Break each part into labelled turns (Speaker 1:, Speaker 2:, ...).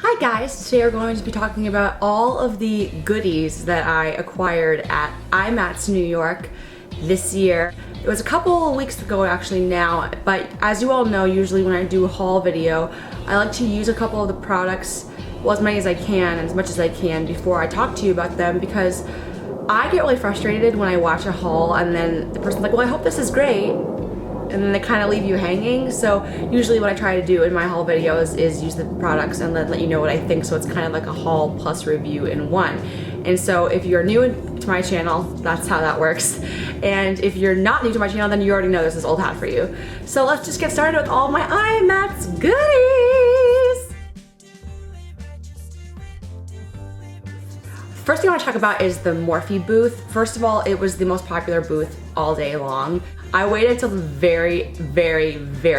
Speaker 1: Hi guys, today we're going to be talking about all of the goodies that I acquired at IMATS New York this year. It was a couple of weeks ago actually now, but as you all know, usually when I do a haul video, I like to use a couple of the products, well, as many as I can, as much as I can before I talk to you about them, because I get really frustrated when I watch a haul and then the person's like, well, I hope this is great, and then they kind of leave you hanging. So usually what I try to do in my haul videos is use the products and then let you know what I think, so it's kind of like a haul plus review in one. And so if you're new to my channel, that's how that works. And if you're not new to my channel, then you already know this is old hat for you. So let's just get started with all my IMATS goodies. First thing I want to talk about is the Morphe booth. First of all, it was the most popular booth all day long. I waited till the very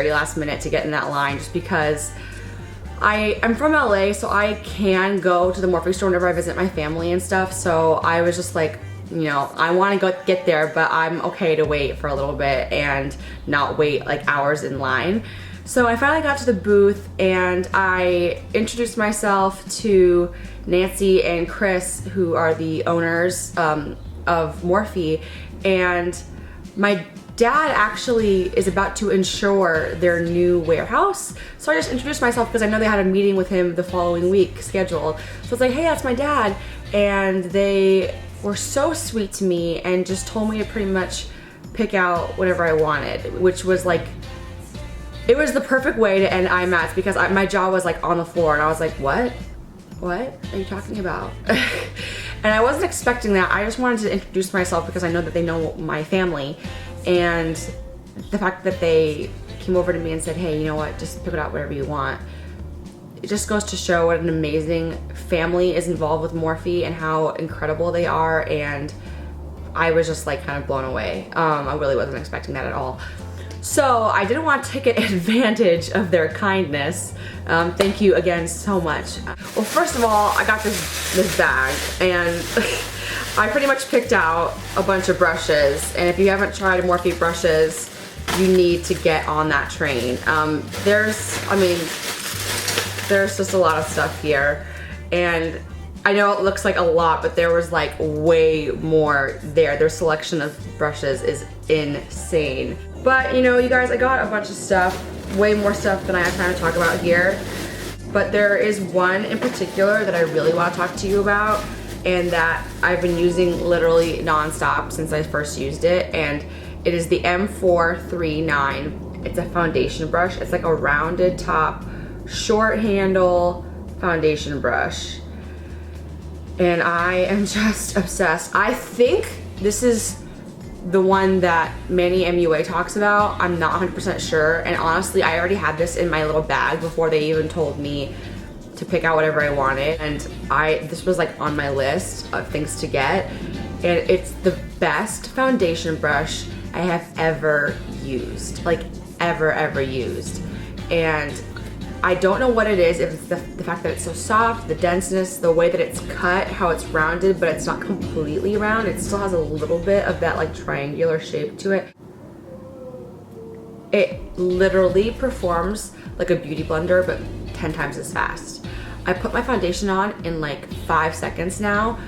Speaker 1: last minute to get in that line just because I'm from LA, so I can go to the Morphe store whenever I visit my family and stuff. So I was just like, you know, I want to get there, but I'm okay to wait for a little bit and not wait like hours in line. So I finally got to the booth and I introduced myself to Nancy and Chris, who are the owners of Morphe, and my dad actually is about to insure their new warehouse. So I just introduced myself because I know they had a meeting with him the following week scheduled. So it's like, hey, that's my dad. And they were so sweet to me and just told me to pretty much pick out whatever I wanted, which was like, it was the perfect way to end IMATS because my jaw was like on the floor and I was like, what? What are you talking about? And I wasn't expecting that. I just wanted to introduce myself because I know that they know my family. And the fact that they came over to me and said, hey, you know what, just pick it out whatever you want. It just goes to show what an amazing family is involved with Morphe and how incredible they are. And I was just like kind of blown away. I really wasn't expecting that at all. So I didn't want to take advantage of their kindness. Thank you again so much. Well, first of all, I got this bag and I pretty much picked out a bunch of brushes, and if you haven't tried Morphe brushes, you need to get on that train. There's just a lot of stuff here, and I know it looks like a lot, but there was like way more there. Their selection of brushes is insane. But you know, you guys, I got a bunch of stuff, way more stuff than I have time to talk about here. But there is one in particular that I really want to talk to you about, and that I've been using literally nonstop since I first used it, and it is the M439. It's a foundation brush. It's like a rounded top, short handle foundation brush. And I am just obsessed. I think this is the one that Manny MUA talks about. I'm not 100% sure, and honestly, I already had this in my little bag before they even told me to pick out whatever I wanted, and this was like on my list of things to get, and it's the best foundation brush I have ever used, like ever used. And I don't know what it is, if it's the fact that it's so soft, the denseness, the way that it's cut, how it's rounded, but it's not completely round. It still has a little bit of that like triangular shape to it. It literally performs like a beauty blender, but 10 times as fast. I put my foundation on in like 5 seconds now.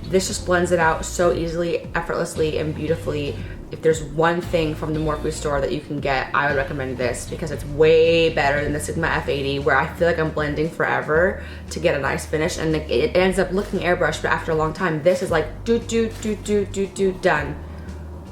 Speaker 1: This just blends it out so easily, effortlessly, and beautifully. If there's one thing from the Morphe store that you can get, I would recommend this because it's way better than the Sigma F80, where I feel like I'm blending forever to get a nice finish, and it ends up looking airbrushed, but after a long time, this is like done.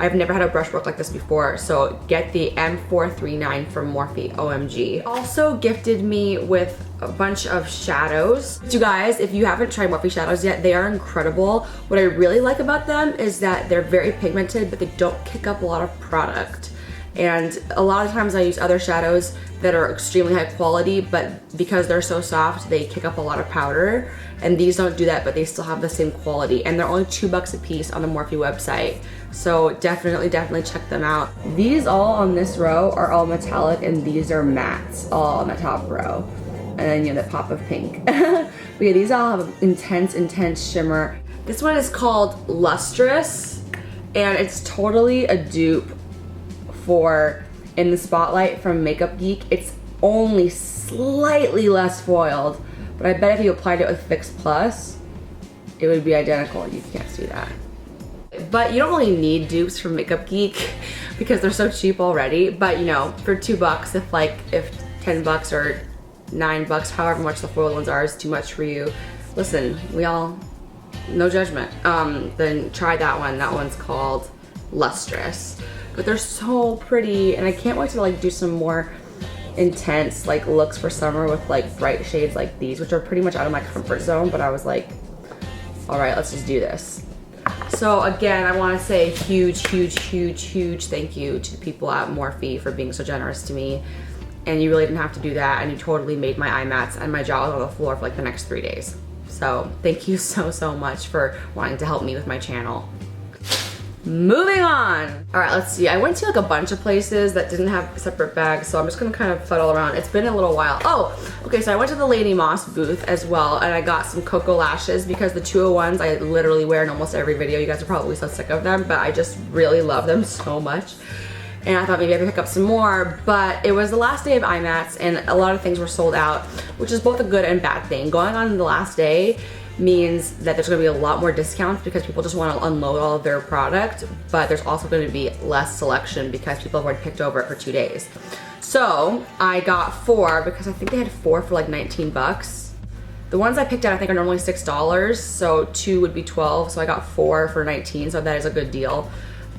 Speaker 1: I've never had a brush work like this before, so get the M439 from Morphe, OMG. Also gifted me with a bunch of shadows. You guys, if you haven't tried Morphe shadows yet, they are incredible. What I really like about them is that they're very pigmented, but they don't kick up a lot of product. And a lot of times I use other shadows that are extremely high quality, but because they're so soft, they kick up a lot of powder. And these don't do that, but they still have the same quality. And they're only $2 a piece on the Morphe website. So definitely check them out. These all on this row are all metallic, and these are mattes, all on the top row. And then you have the pop of pink. But yeah, these all have intense shimmer. This one is called Lustrous, and it's totally a dupe for In the Spotlight from Makeup Geek. It's only slightly less foiled, But I bet if you applied it with Fix Plus, it would be identical. You can't see that. But you don't really need dupes from Makeup Geek because they're so cheap already. But you know, for $2, if 10 bucks or $9, however much the foiled ones are, is too much for you, listen, no judgment. Then try that one. That one's called Lustrous. But they're so pretty, and I can't wait to do some more intense looks for summer with bright shades like these, which are pretty much out of my comfort zone. But I was like, all right, let's just do this. So again, I want to say huge thank you to the people at Morphe for being so generous to me. And you really didn't have to do that, and you totally made my IMATS and my jaw on the floor for the next 3 days. So thank you so much for wanting to help me with my channel. Moving on. All right, let's see. I went to a bunch of places that didn't have separate bags, so I'm just gonna kind of fuddle around. It's been a little while. Oh, okay, so I went to the Lady Moss booth as well, and I got some Cocoa lashes because the 201s I literally wear in almost every video. You guys are probably so sick of them, but I just really love them so much. And I thought maybe I could pick up some more, but it was the last day of IMATS and a lot of things were sold out, which is both a good and bad thing. Going on the last day means that there's gonna be a lot more discounts because people just wanna unload all of their product, but there's also gonna be less selection because people have already picked over it for 2 days. So I got 4 because I think they had 4 for 19 bucks. The ones I picked out I think are normally $6, so 2 would be 12, so I got 4 for 19, so that is a good deal.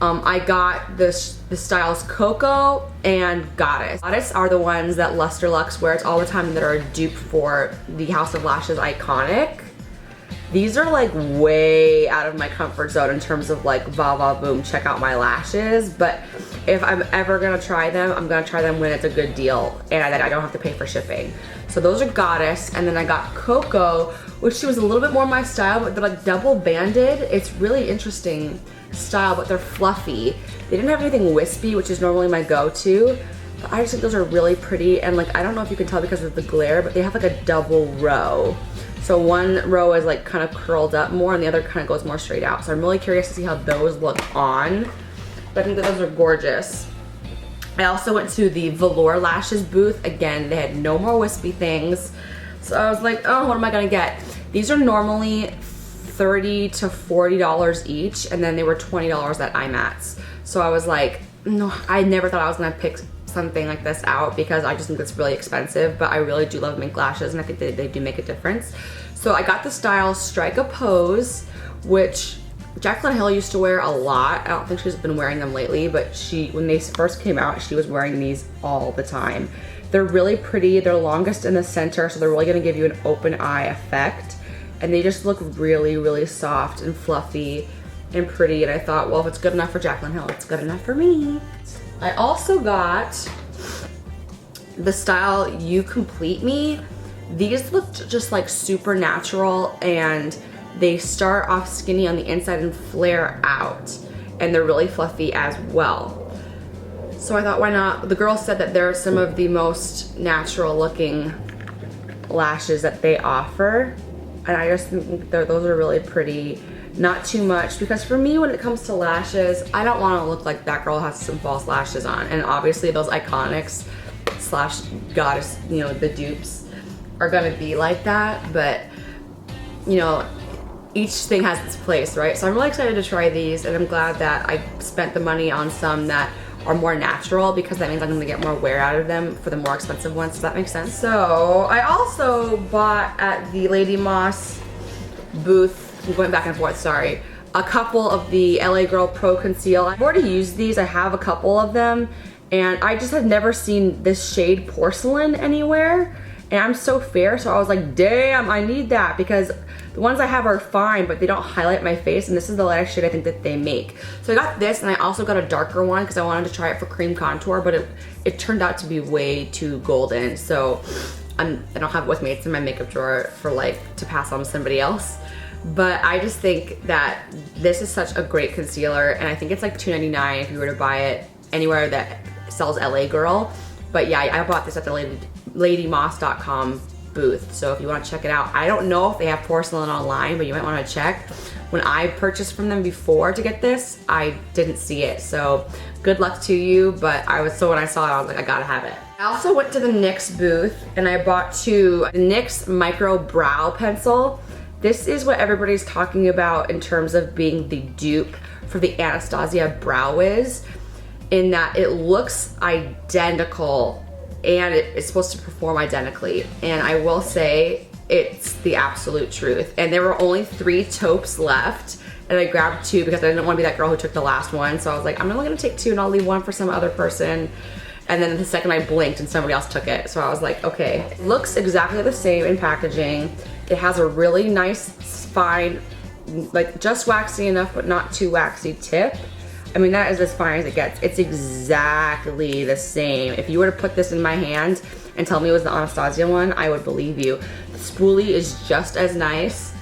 Speaker 1: I got the styles Cocoa and Goddess. Goddess are the ones that Luster Luxe wears all the time that are a dupe for the House of Lashes Iconic. These are way out of my comfort zone in terms of va va boom, check out my lashes. But if I'm ever gonna try them, I'm gonna try them when it's a good deal and I don't have to pay for shipping. So those are Goddess, and then I got Cocoa, which was a little bit more my style, but they're double banded. It's really interesting style, but they're fluffy. They didn't have anything wispy, which is normally my go-to. But I just think those are really pretty, and I don't know if you can tell because of the glare, but they have a double row. So one row is kind of curled up more and the other kind of goes more straight out. So I'm really curious to see how those look on. But I think that those are gorgeous. I also went to the Velour lashes booth. Again, they had no more wispy things. So I was like, oh, what am I gonna get? These are normally $30 to $40 each, and then they were $20 at IMATS. So I was like, no, I never thought I was gonna pick something like this out because I just think it's really expensive, but I really do love mink lashes and I think they do make a difference. So I got the style Strike a Pose, which Jaclyn Hill used to wear a lot. I don't think she's been wearing them lately, but when they first came out, she was wearing these all the time. They're really pretty. They're longest in the center, so they're really gonna give you an open eye effect. And they just look really soft and fluffy and pretty. And I thought, well, if it's good enough for Jaclyn Hill, it's good enough for me. I also got the style You Complete Me. These looked just super natural, and they start off skinny on the inside and flare out, and they're really fluffy as well. So I thought, why not? The girl said that they're some of the most natural looking lashes that they offer, and I just think those are really pretty. Not too much, because for me, when it comes to lashes, I don't want to look like that girl has some false lashes on. And obviously those Iconics slash Goddess, the dupes are gonna be like that, but each thing has its place, right? So I'm really excited to try these, and I'm glad that I spent the money on some that are more natural, because that means I'm gonna get more wear out of them for the more expensive ones. Does that make sense? So I also bought at the Lady Moss booth, I'm going back and forth, sorry, a couple of the LA Girl Pro Conceal. I've already used these, I have a couple of them, and I just had never seen this shade Porcelain anywhere, and I'm so fair, so I was like, damn, I need that, because the ones I have are fine, but they don't highlight my face, and this is the lightest shade I think that they make. So I got this, and I also got a darker one because I wanted to try it for cream contour, but it turned out to be way too golden, so I don't have it with me. It's in my makeup drawer for to pass on to somebody else. But I just think that this is such a great concealer, and I think it's $2.99 if you were to buy it anywhere that sells LA Girl. But yeah, I bought this at the ladymoss.com booth, so if you want to check it out. I don't know if they have Porcelain online, but you might want to check. When I purchased from them before to get this, I didn't see it, so good luck to you. But when I saw it, I was like, I gotta have it. I also went to the NYX booth and I bought the NYX Micro Brow Pencil. This is what everybody's talking about in terms of being the dupe for the Anastasia Brow Wiz, in that it looks identical and it's supposed to perform identically. And I will say it's the absolute truth. And there were only 3 taupes left, and I grabbed 2 because I didn't want to be that girl who took the last one. So I was like, I'm only gonna take 2 and I'll leave 1 for some other person. And then the second I blinked and somebody else took it. So I was like, okay. It looks exactly the same in packaging. It has a really nice, fine, like just waxy enough but not too waxy tip. I mean, that is as fine as it gets. It's exactly the same. If you were to put this in my hand and tell me it was the Anastasia one, I would believe you. The spoolie is just as nice.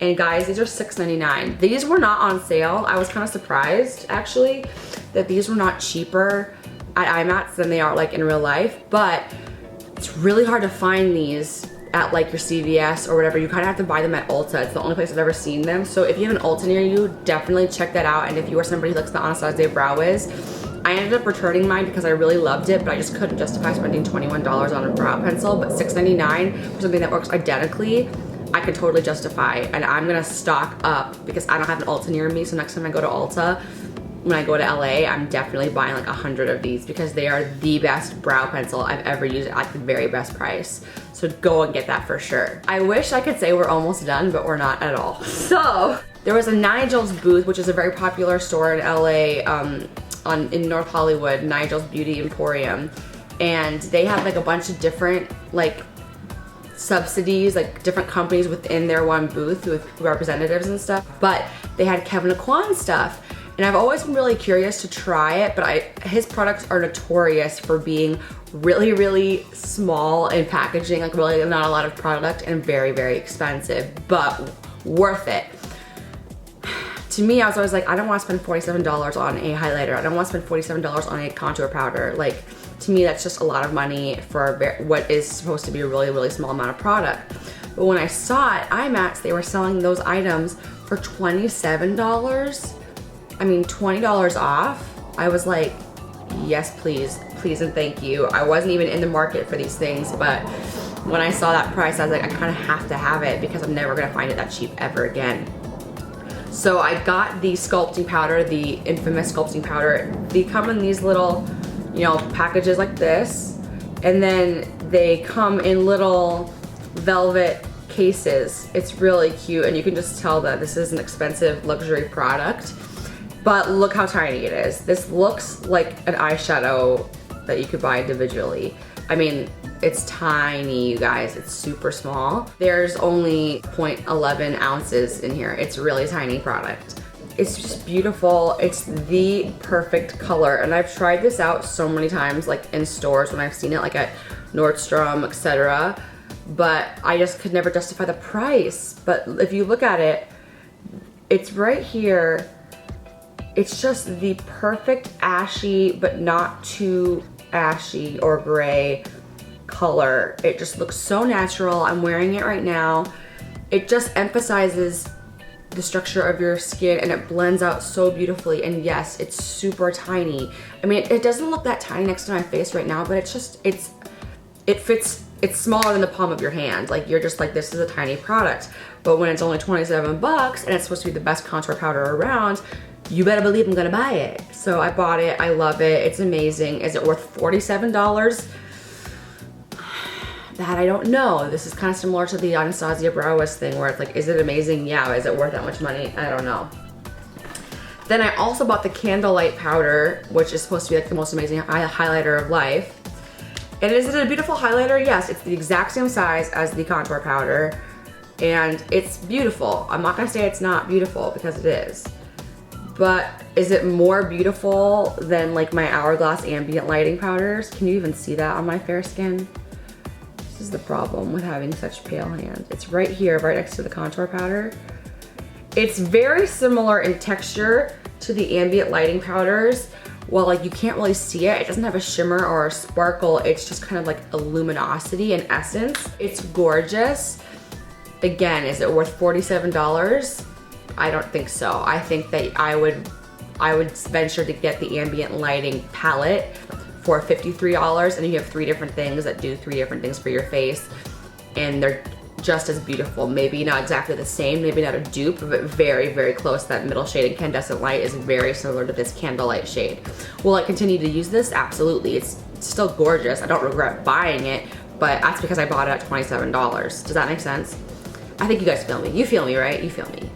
Speaker 1: And guys, these are $6.99. These were not on sale. I was kind of surprised, actually, that these were not cheaper at IMATS than they are like in real life, but it's really hard to find these at like your CVS or whatever. You kind of have to buy them at Ulta. It's the only place I've ever seen them. So if you have an Ulta near you, definitely check that out. And if you are somebody who likes the Anastasia Brow Wiz, I ended up returning mine because I really loved it, but I just couldn't justify spending $21 on a brow pencil. But $6.99 for something that works identically, I could totally justify. And I'm gonna stock up because I don't have an Ulta near me. So next time I go to Ulta, when I go to LA, I'm definitely buying like 100 of these because they are the best brow pencil I've ever used at the very best price. So go and get that for sure. I wish I could say we're almost done, but we're not at all. So there was a Nigel's booth, which is a very popular store in LA, in North Hollywood, Nigel's Beauty Emporium. And they have like a bunch of different like subsidies, like different companies within their one booth with representatives and stuff. But they had Kevyn Aucoin stuff. And I've always been really curious to try it, but his products are notorious for being really, really small in packaging, like really not a lot of product and very, very expensive, but worth it. To me, I was always like, I don't want to spend $47 on a highlighter. I don't want to spend $47 on a contour powder. Like, to me, that's just a lot of money for what is supposed to be a really, really small amount of product. But when I saw it, IMATS, they were selling those items for $27. I mean, $20 off. I was like, yes, please, please and thank you. I wasn't even in the market for these things, but when I saw that price, I was like, I kind of have to have it because I'm never gonna find it that cheap ever again. So I got the sculpting powder, the infamous sculpting powder. They come in these little, you know, packages like this, and then they come in little velvet cases. It's really cute, and you can just tell that this is an expensive luxury product. But look how tiny it is. This looks like an eyeshadow that you could buy individually. I mean, it's tiny, you guys. It's super small. There's only 0.11 ounces in here. It's a really tiny product. It's just beautiful. It's the perfect color. And I've tried this out so many times, like in stores when I've seen it, like at Nordstrom, etc. But I just could never justify the price. But if you look at it, it's right here. It's just the perfect ashy, but not too ashy or gray color. It just looks so natural. I'm wearing it right now. It just emphasizes the structure of your skin and it blends out so beautifully. And yes, it's super tiny. I mean, it doesn't look that tiny next to my face right now, but it's just, it fits, it's smaller than the palm of your hand. Like, you're just like, this is a tiny product. But when it's only 27 bucks and it's supposed to be the best contour powder around, you better believe I'm gonna buy it. So I bought it, I love it, it's amazing. Is it worth $47? That I don't know. This is kind of similar to the Anastasia Brow Wiz thing where it's like, is it amazing? Yeah, is it worth that much money? I don't know. Then I also bought the Candlelight powder, which is supposed to be like the most amazing highlighter of life. And is it a beautiful highlighter? Yes, it's the exact same size as the contour powder. And it's beautiful. I'm not gonna say it's not beautiful because it is. But is it more beautiful than like my Hourglass ambient lighting powders? Can you even see that on my fair skin? This is the problem with having such pale hands. It's right here, right next to the contour powder. It's very similar in texture to the ambient lighting powders. Well, like you can't really see it. It doesn't have a shimmer or a sparkle. It's just kind of like a luminosity and essence. It's gorgeous. Again, is it worth $47? I don't think so. I think that I would venture to get the ambient lighting palette for $53, and you have 3 different things that do 3 different things for your face, and they're just as beautiful. Maybe not exactly the same, maybe not a dupe, but very, very close. That middle shade in Incandescent Light is very similar to this Candlelight shade. Will I continue to use this? Absolutely. It's still gorgeous. I don't regret buying it, but that's because I bought it at $27. Does that make sense? I think you guys feel me. You feel me, right? You feel me.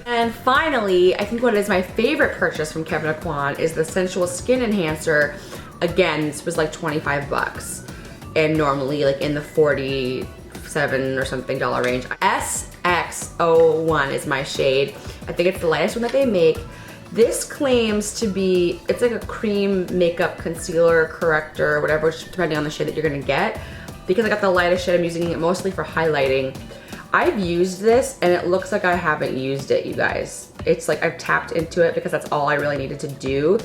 Speaker 1: And finally, I think what is my favorite purchase from Kevyn Aucoin is the Sensual Skin Enhancer. Again, this was like 25 bucks, and normally like in the 47 or something dollar range. SX01 is my shade. I think it's the lightest one that they make. This claims to be, it's like a cream makeup concealer, corrector, whatever, depending on the shade that you're gonna get. Because I got the lightest shade, I'm using it mostly for highlighting. I've used this and it looks like I haven't used it, you guys. It's like I've tapped into it because that's all I really needed to do.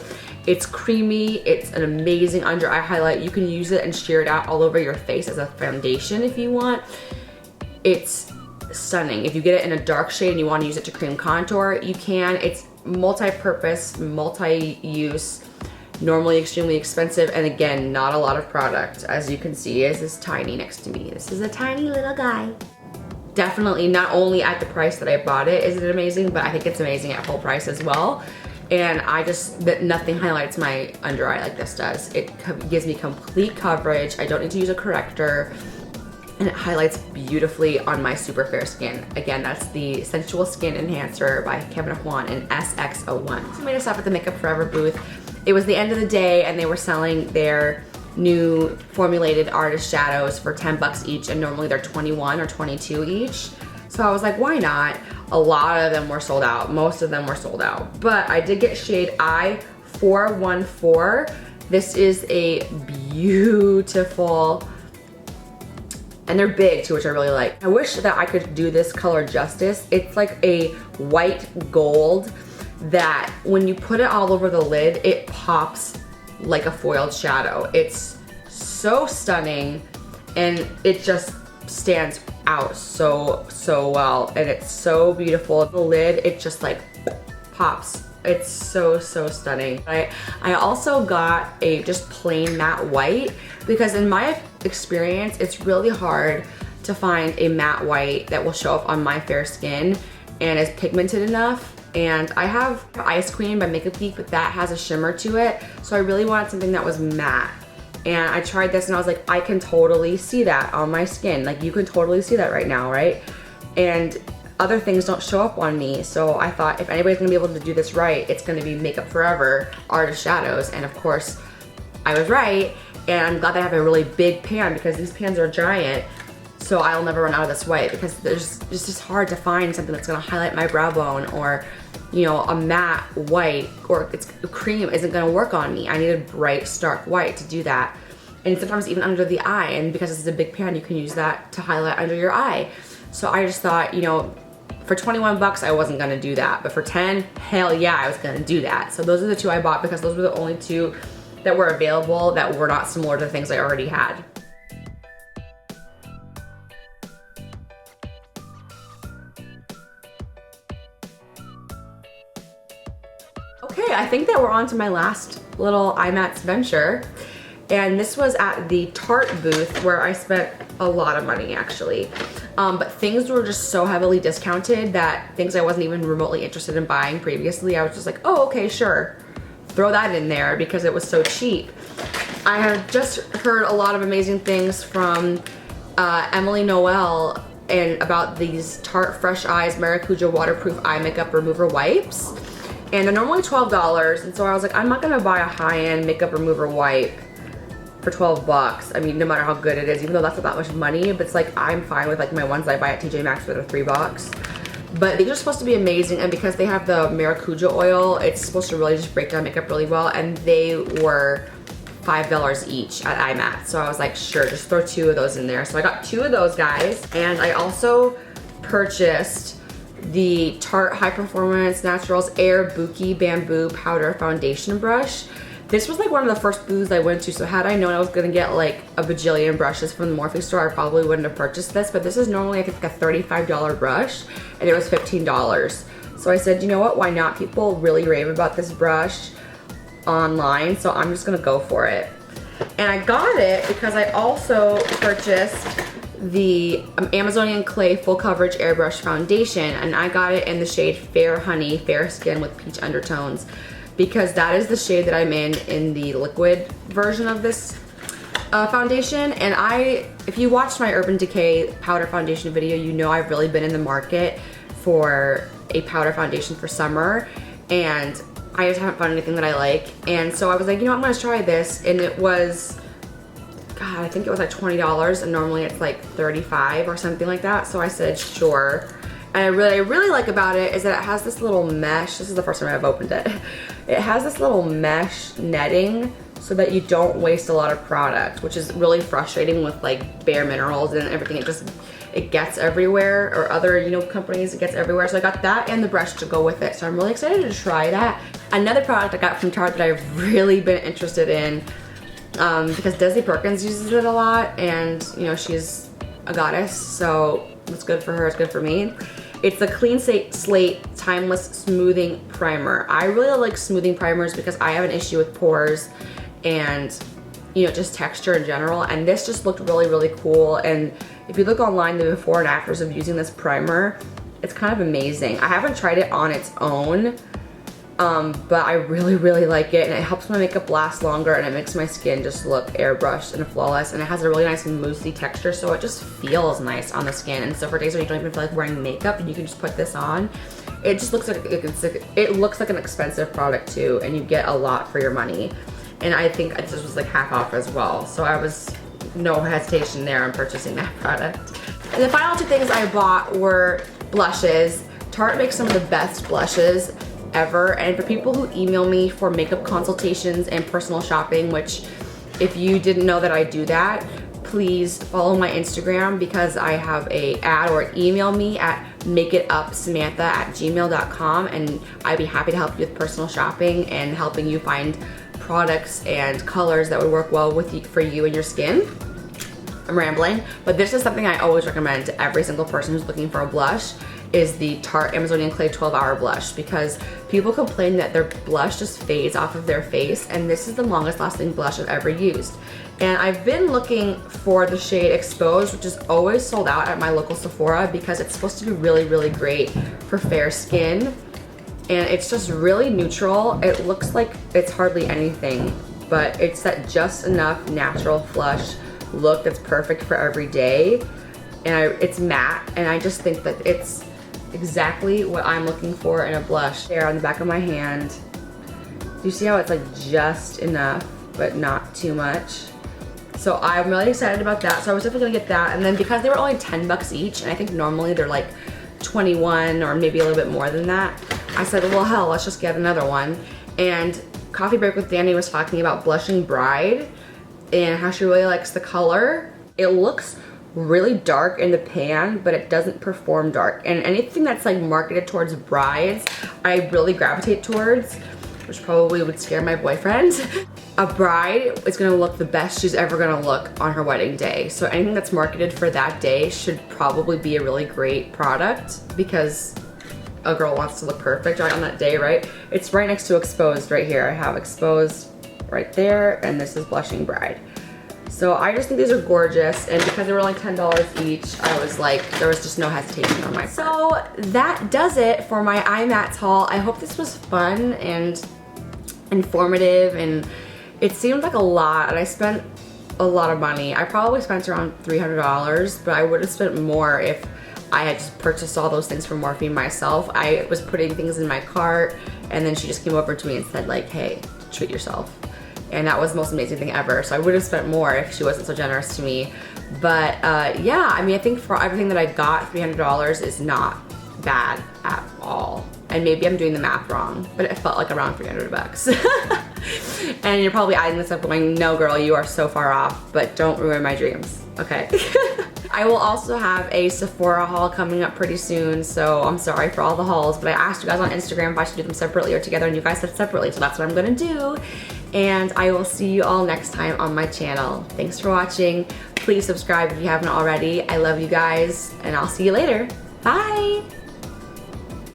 Speaker 1: It's creamy, it's an amazing under eye highlight. You can use it and sheer it out all over your face as a foundation if you want. It's stunning. If you get it in a dark shade and you want to use it to cream contour, you can. It's multi-purpose, multi-use, normally extremely expensive, and again, not a lot of product. As you can see, is this tiny next to me. This is a tiny little guy. Definitely not only at the price that I bought it is it amazing, but I think it's amazing at full price as well. And nothing highlights my under eye like this does. It gives me complete coverage. I don't need to use a corrector, and it highlights beautifully on my super fair skin. Again, that's the Sensual Skin Enhancer by Kevyn Aucoin in SX01. So I made a stop at the Makeup Forever booth. It was the end of the day and they were selling their new formulated artist shadows for 10 bucks each, and normally they're 21 or 22 each. So I was like, why not? A lot of them were sold out. Most of them were sold out. But I did get shade I414. This is a beautiful, and they're big too, which I really like. I wish that I could do this color justice. It's like a white gold that when you put it all over the lid, it pops like a foiled shadow. It's so stunning and it just stands out so well, and it's so beautiful. The lid, it just like pops. It's so stunning. I also got a just plain matte white because in my experience, it's really hard to find a matte white that will show up on my fair skin and is pigmented enough. And I have Ice Queen by Makeup Geek, but that has a shimmer to it. So I really wanted something that was matte. And I tried this and I was like, I can totally see that on my skin. Like you can totally see that right now, right? And other things don't show up on me. So I thought if anybody's gonna be able to do this right, it's gonna be Makeup Forever Artist Shadows. And of course, I was right. And I'm glad that I have a really big pan because these pans are giant. So I'll never run out of this white because it's just hard to find something that's gonna highlight my brow bone, or you know, a matte white, or it's cream isn't gonna work on me. I need a bright, stark white to do that. And sometimes even under the eye, and because this is a big pan, you can use that to highlight under your eye. So I just thought, you know, for 21 bucks, I wasn't gonna do that. But for 10, hell yeah, I was gonna do that. So those are the 2 I bought because those were the only 2 that were available that were not similar to the things I already had. Okay, I think that we're on to my last little IMATS venture. And this was at the Tarte booth where I spent a lot of money actually. But things were just so heavily discounted that things I wasn't even remotely interested in buying previously, I was just like, oh, okay, sure. Throw that in there because it was so cheap. I had just heard a lot of amazing things from Emily Noel and about these Tarte Fresh Eyes Maracuja Waterproof Eye Makeup Remover Wipes. And they're normally $12, and so I was like, I'm not gonna buy a high-end makeup remover wipe for 12 bucks. I mean, no matter how good it is, even though that's not that much money, but it's like, I'm fine with like my ones I buy at TJ Maxx that are $3. But these are supposed to be amazing, and because they have the Maracuja oil, it's supposed to really just break down makeup really well, and they were $5 each at IMATS. So I was like, sure, just throw 2 of those in there. So I got 2 of those guys, and I also purchased the Tarte High Performance Naturals Air Buki Bamboo Powder Foundation Brush. This was like one of the first booths I went to, so had I known I was gonna get like a bajillion brushes from the Morphe store, I probably wouldn't have purchased this, but this is normally I think like a $35 brush, and it was $15. So I said, you know what, why not? People really rave about this brush. online, so I'm just gonna go for it. And I got it because I also purchased the Amazonian Clay Full Coverage Airbrush Foundation, and I got it in the shade Fair Honey, Fair Skin with Peach Undertones, because that is the shade that I'm in the liquid version of this foundation. And if you watched my Urban Decay powder foundation video, you know I've really been in the market for a powder foundation for summer, and I just haven't found anything that I like. And so I was like, you know, I'm gonna try this, and it was, God, I think it was like $20, and normally it's like $35 or something like that. So I said, sure. And I really like about it is that it has this little mesh. This is the first time I've opened it. It has this little mesh netting so that you don't waste a lot of product, which is really frustrating with like Bare Minerals and everything. It gets everywhere, or other, you know, companies, it gets everywhere. So I got that and the brush to go with it. So I'm really excited to try that. Another product I got from Tarte that I've really been interested in, because Desi Perkins uses it a lot, and you know, she's a goddess, so it's good for her, it's good for me. It's the Clean Slate Timeless Smoothing Primer. I really like smoothing primers because I have an issue with pores and, you know, just texture in general, and this just looked really cool. And if you look online, the before and afters of using this primer, it's kind of amazing. I haven't tried it on its own, but I really like it, and it helps my makeup last longer, and it makes my skin just look airbrushed and flawless, and it has a really nice moussey texture, so it just feels nice on the skin. And so for days where you don't even feel like wearing makeup and you can just put this on, it just looks like it looks like an expensive product too, and you get a lot for your money. And I think this was like half off as well, so I was no hesitation there on purchasing that product. And the final two things I bought were blushes. Tarte makes some of the best blushes ever, and for people who email me for makeup consultations and personal shopping, which if you didn't know that I do that, please follow my Instagram, because I have a ad, or email me at makeitupsamantha@gmail.com, and I'd be happy to help you with personal shopping and helping you find products and colors that would work well with you, for you and your skin. I'm rambling, but this is something I always recommend to every single person who's looking for a blush, is the Tarte Amazonian Clay 12-Hour Blush, because people complain that their blush just fades off of their face, and this is the longest lasting blush I've ever used. And I've been looking for the shade Exposed, which is always sold out at my local Sephora, because it's supposed to be really great for fair skin, and it's just really neutral. It looks like it's hardly anything, but it's that just enough natural flush look that's perfect for every day. And it's matte, and I just think that it's exactly what I'm looking for in a blush. There on the back of my hand, do you see how it's like just enough but not too much? So I'm really excited about that, so I was definitely gonna get that. And then because they were only 10 bucks each, and I think normally they're like 21 or maybe a little bit more than that, I said, well hell, let's just get another one. And Coffee Break with Danny was talking about Blushing Bride and how she really likes the color. It looks really dark in the pan, but it doesn't perform dark. And anything that's like marketed towards brides, I really gravitate towards, which probably would scare my boyfriend. A bride is gonna look the best she's ever gonna look on her wedding day. So anything that's marketed for that day should probably be a really great product, because a girl wants to look perfect right on that day, right? It's right next to Exposed right here. I have Exposed right there, and this is Blushing Bride. So I just think these are gorgeous, and because they were like $10 each, I was like, there was just no hesitation on my part. So that does it for my IMATS haul. I hope this was fun and informative, and it seemed like a lot, and I spent a lot of money. I probably spent around $300, but I would have spent more if I had just purchased all those things from Morphe myself. I was putting things in my cart, and then she just came over to me and said like, hey, treat yourself. And that was the most amazing thing ever. So I would have spent more if she wasn't so generous to me. But yeah, I mean, I think for everything that I got, $300 is not bad at all. And maybe I'm doing the math wrong, but it felt like around 300 bucks. And you're probably adding this up going, no girl, you are so far off, but don't ruin my dreams, okay? I will also have a Sephora haul coming up pretty soon, so I'm sorry for all the hauls, but I asked you guys on Instagram if I should do them separately or together, and you guys said separately, so that's what I'm gonna do. And I will see you all next time on my channel. Thanks for watching. Please subscribe if you haven't already. I love you guys, and I'll see you later. Bye.